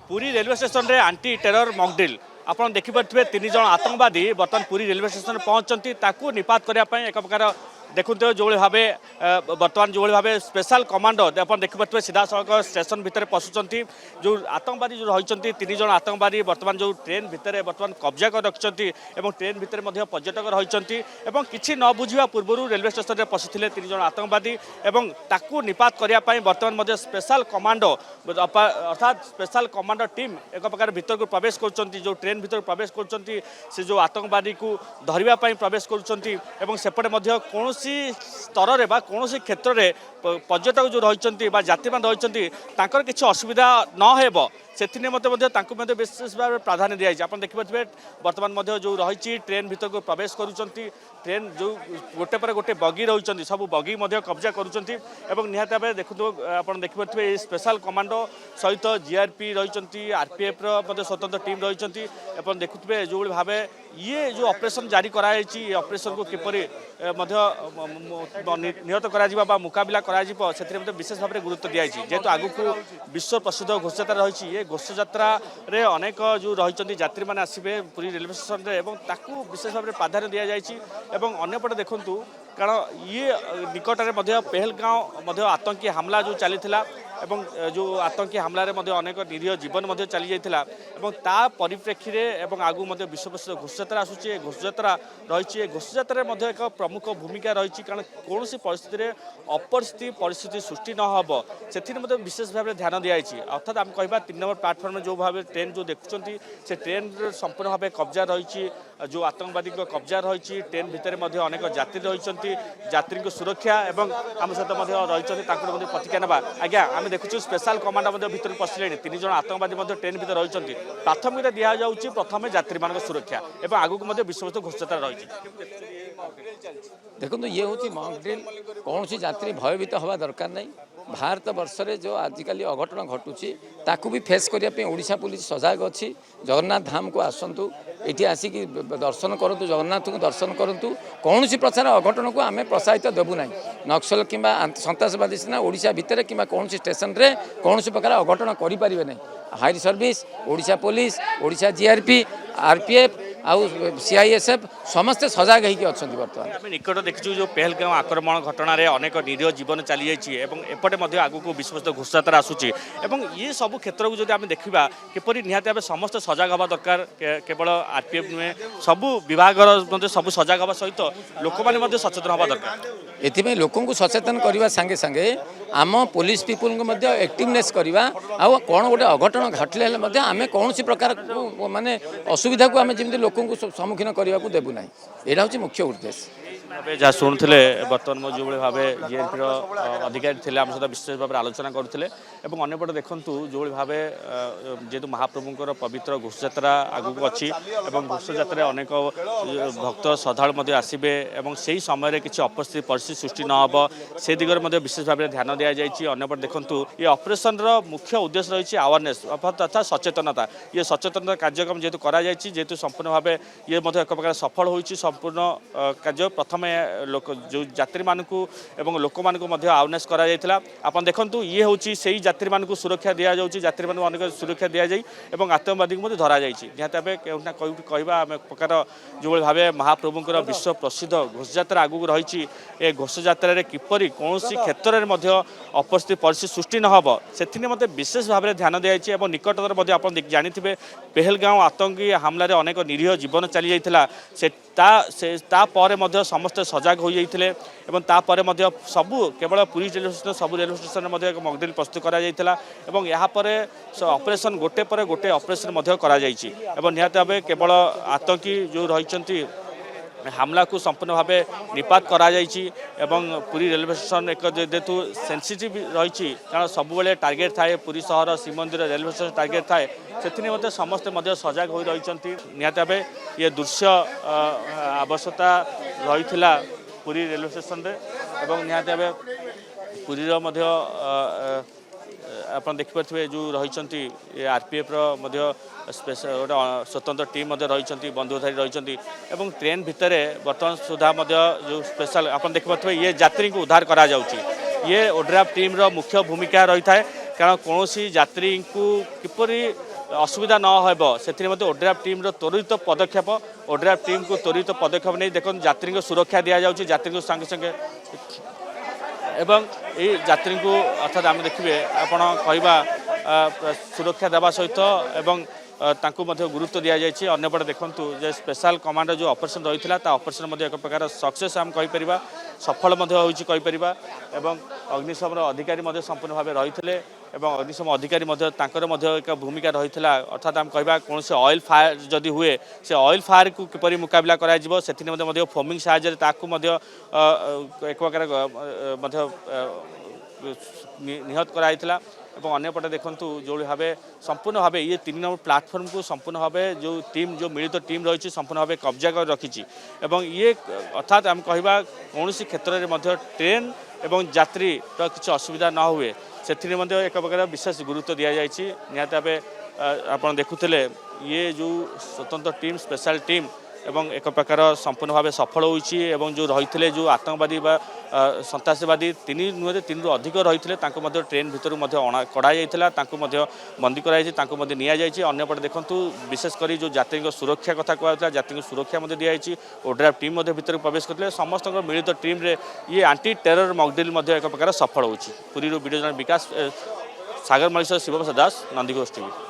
Puri railway station रे aunty terror mock drill आपन देखिपे तीन जन आतंकवादी बर्तमान पुरी रेलवे स्टेशन पहुंचती ताकू निपात करने एक प्रकार देखते जो भाव बर्तमान जो भाव स्पेशल कमांडो आप देखिपे सीधा सड़क स्टेशन भितर पशुंट जो आतंकवादी जो रही तीन जन आतंकवादी बर्तमान जो ट्रेन भितर बर्तमान कब्जा कर रखिंट ट्रेन भितर पर्यटक रही किसी न बुझा पूर्व रेलवे स्टेशन में पशिले तीन जन आतंकवादी ताकू निपात करने बर्तमान स्पेशल कमांडो अर्थात स्पेशल कमांडो टीम एक प्रकार भितर को प्रवेश कर जो ट्रेन भितर प्रवेश कर जो आतंकवादी को धरने प्रवेश करपटे कौन स्तर में कौन क्षेत्र में पर्यटक जो रही यात्री मान रही किसी असुविधा न से विशेष भाव प्राधान्य दी जाए। आप देखिए बर्तमान जो रही ट्रेन भीतर को प्रवेश करुँच ट्रेन जो गोटे पर गोटे बगी रही सब बगी कब्जा करुँच निहत भाव देखो आप देखिए स्पेशल कमांडो सहित जीआरपी रही आरपीएफ स्वतंत्र टीम रही देखुए जो भाव ये जो ऑपरेशन जारी कराई ऑपरेशन को किपरि निहत करा मुकाबला करा विशेष भाव में गुरुत्व दी जाए जेहेतु आगु को विश्व प्रसिद्ध घोषयात्रा रही है घोषयात्रा रे अनेक जो रही यात्री मैंने आसवे पुरी रेलवे स्टेशन में विशेष भाव में प्राधान्य दि जाए अंपटे देखूँ कारण ये निकट में पहलगांव आतंकी हमला जो चली जो आतंकी हमलार अनेक निरीह जीवन चली जाता ता परिप्रेक्षी में आगु विश्व प्रसिद्ध घोषयात्रा आसूसी घोषयात्रा रही घोषयात्रा एक प्रमुख भूमिका रही कारण कौन परिस्थिति में अपरिस्थिति परिस्थिति सृष्टि न हो से विशेष भाव में ध्यान दी जाए अर्थात आम कह 3 नंबर प्लाटफर्म जो भाव ट्रेन जो देखुं से ट्रेन संपूर्ण भाव कब्जा रही जो आतंकवादी कब्जा रही ट्रेन भितर अनेक यात्री रही यात्री को सुरक्षा और आम सहित रही प्रतिक्रिया ना आज्ञा आम देखुँ स्पेशल कमांडो भर पशिले 3 जन आतंकवादी ट्रेन भर रही प्राथमिकता दि जाऊँगी प्रथम यात्री मान सुरक्षा और आगू विश्वस्त घोषयात्रा रही देखो ये हूँ मॉकड्रिल कौन सी यात्री भयभीत हवा दरकार नहीं भारत वर्ष में जो आजिकल अघटन घटुची ताकू भी फेस करने ओडिशा पुलिस सजग अच्छी जगन्नाथ धाम को आसतु ये आसिक दर्शन करूँ जगन्नाथ को दर्शन करूँ कौन सी प्रचार अघटन को आम प्रोत्साहित देवु ना नक्सल कि सन्तासवादी सीना ओडिशा भितर कि कौन स्टेशन रे कौन प्रकार अघटन करें ना high service Odisha police Odisha GRP RPF आउ सीआईएसएफ समस्ते सजग होती बर्तमान निकट देखु जो पहलगांव आक्रमण घटना अनेक निरीह जीवन चली जाइए एपटे आगू को विश्वस्त घोषयात्रा आसूची ये सब क्षेत्र को जो आम देखा किपरि निहाती भाव समस्त सजग हवा दरकार केवल आरपीएफ नुहे सबू विभाग सब सजग हवा सहित लोक मैंने सचेतन हवा दरकार एथि लोक सचेतन करने सांगे सांगे आम पुलिस पीपुल को एक्टिवनेस करवा आउ कौन गोटे अघटन घटले आम कौन प्रकार माने असुविधा को आम जमी लोक सम्मुखीन करने को देवु ना यहाँ हूँ मुख्य उद्देश्य जहाँ शुणुले बर्तमान जो भाव जीएनपी अधिकारी थे आम सहित विशेष भाव में आलोचना करते अंपटे देखूँ जो भाव जेहेतु महाप्रभुंर पवित्र घोषयात्रा आगू अच्छी घोषयात्रा अनेक भक्त श्रद्धा आसवे से समय किसी अपस्थिति परिस्थिति सृष्टि न हो से दिगरे विशेष भाव में ध्यान दि जाए अंपटे देखूँ ये ऑपरेशन मुख्य उद्देश्य रही अवेयरनेस अर्थात सचेतनता ये सचेतनता कार्यक्रम जेहेतु जेहेतु संपूर्ण भाव ये एक प्रकार सफल हो संपूर्ण कार्य प्रथम लोक जो यात्री मानू लोक मानू अवेयरनेस करा आप देखु ये हूँ से यात्री मानू सुरक्षा दि जाऊँगी यात्री मानू अनेक सुरक्षा दि जाए आतंकवादी को धरा जाए निहत भाव कहवा प्रकार जो भाव महाप्रभुंर विश्व प्रसिद्ध घोषयात्रा आगू रही ए घोषयात्रा किपरि कौन क्षेत्र में अपस्थिति परिस्थिति सृष्टि न हो से विशेष भाव में ध्यान दी जाए निकटतर आप जानी पहलगांव आतंकी हमलार अनेक निरीह जीवन चली जाता समस्ते सजग हो जाते सबू केवल पुरी रेलवे स्टेशन सब रेलवे स्टेशन में एक मॉकड्रिल प्रस्तुत करापर ऑपरेशन गोटे पर गोटे ऑपरेशन निहत भाव केवल आतंकी जो रही हमला को संपूर्ण भाव निपात करा पुरी रेलवे स्टेशन एक जेहेतु सेंसिटिव रही कारण सब टार्गेट थाए पुरी सहर श्रीमंदिर रेलवे स्टेशन टार्गेट थाए से समस्ते सजग हो रही निहत भाव ये दृश्य आवश्यकता रही पुरी रेलवे स्टेशन रे निहत भाव पुरीर आप देखिपे जो रही आरपीएफ स्पेशल गोटे स्वतंत्र टीम रही बंदूकधारी रही ट्रेन भितर बर्तमान सुधा जो स्पेशल आप देखिपे ये यात्री को उद्धार करा ये ओड्राफ टीम रो मुख्य भूमिका रही है कारण कौन यात्री को किपरि असुविधा न हो ओड्राफ टीम त्वरित पदक्षेप ओड्राफ टीम को त्वरित पदक्षेप नहीं देखो यात्री सुरक्षा दि जाऊँगी यात्री संगे संगे एवं ये यात्री को अर्थात आम देखिए आपण कहवा सुरक्षा देवा सहित एवं तांकु मध्य गुरुत्व दि जाइए अन्यपटे देखूँ जे स्पेशल कमांडर जो ऑपरेशन रही है ऑपरेशन एक प्रकार सक्सेस आम कहीपर सफल होपर एवं अग्निशम अधिकारी संपूर्ण भाव रही अग्निशम अधिकारी एक भूमिका रही है अर्थात आम कह कौन से ऑयल फायर जदि हुए से ऑयल फायर को किपरि मुकाबला कर फोमिंग साहाय्य एक प्रकार निहत कराइला और अन्यपटे देखूँ जो भाव संपूर्ण भाव ये 3 नंबर प्लाटफर्म को संपूर्ण भाव जो टीम जो मिलित टीम रही संपूर्ण भाव कब्जा कर रखी ये अर्थात आम कहवा कौन क्षेत्र में ट्रेन एवं यात्री किसी असुविधा न हुए से एक प्रकार विशेष गुरुत्व दि जाइए निहत भाव आप देखुले ये जो स्वतंत्र टीम स्पेशल टीम एवं एक प्रकार संपूर्ण भाव सफल होती जो रही जो आतंकवादी सन्तासवादी 3 नुहे 3 रु अधिक रही ट्रेन भितर कड़ा जाता बंदी कराई नि अन्यपटे देखूँ विशेषकर जो यात्री सुरक्षा कथा कहला यात्री सुरक्षा दी जाइए ओड्राफ टीम भितर प्रवेश करते समस्त मिलित टीम रे ये आंटी टेरर मॉकड्रिल एक प्रकार सफल होती पुरी वीडियो जन विकास सागर मलिक शिवप्रसाद दास नंदीघोष टीवी।